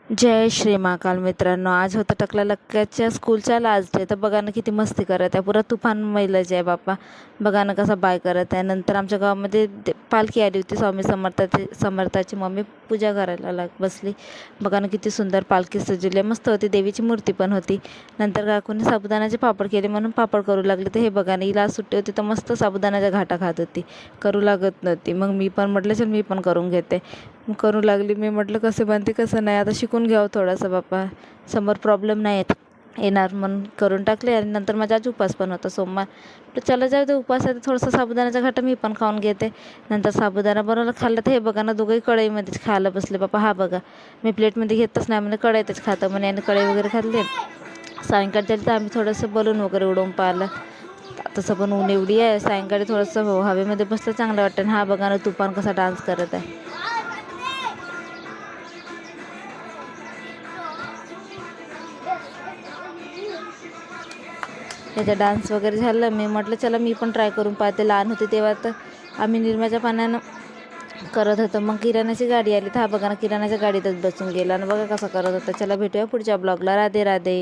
जय श्री महाकाल मित्रांनो, आज होतं टकला लक्क्याच्या स्कूलच्या लास्ट डे. तर बघा ना किती मस्ती करत आहे, पुरा तुफान मैलच आहे बापा. बघा ना कसा बाय करत आहे. नंतर आमच्या गावामध्ये पालखी आली होती. स्वामी समर्थाची मम्मी पूजा करायला बसली. बघा ना किती सुंदर पालखी सजवली, मस्त होती. देवीची मूर्ती पण होती. नंतर काकूने साबुदाण्याचे पापड केले म्हणून पापड करू लागले. तर हे बघा ना, हिला आज सुट्टी होती तर मस्त साबुदाण्याच्या घाटा खात होती, करू लागत नव्हती. मग मी पण म्हटलं चल मी पण करून घेते. करू लागली. मी म्हटलं कसं बनते कसं नाही, आता शिकून घ्यावं थोडंसं बापा, समोर प्रॉब्लेम नाही येणार म्हणून करून टाकले. आणि नंतर माझा आज उपास पण होता सोमवार. तर चला जाऊ दे, उपास आहे तर थोडंसं साबुदाण्याचा घाटा मी पण खाऊन घेते. नंतर साबुदाणा बनवलं, खाल्लं. तर हे बघा ना, दोघंही कढईमध्येच खायला बसले बापा. हा बघा, मी प्लेटमध्ये घेतच नाही म्हणे, कढईतच खातं म्हणे. आणि कढई वगैरे खाल्ले. सायंकाळ झाली तर आम्ही थोडंसं बलून वगैरे उडवून पाहिलं. तसं पण ऊन एवढी आहे, सायंकाळी थोडंसं हवेमध्ये बसलं चांगलं वाटतं. आणि हा बघा ना, तुफान कसा डान्स करत आहे. याचा डान्स वगैरे झालं. मी म्हटलं चला मी पण ट्राय करून पाहते. लहान होते तेव्हा तर आम्ही निरम्याच्या पाण्यानं करत होतो. मग किराणाची गाडी आली तर हा बघा ना, किराणाच्या गाडीतच बसून गेला आणि बघा कसा करत होता. चला भेटूया पुढच्या ब्लॉगला. राधे राधे.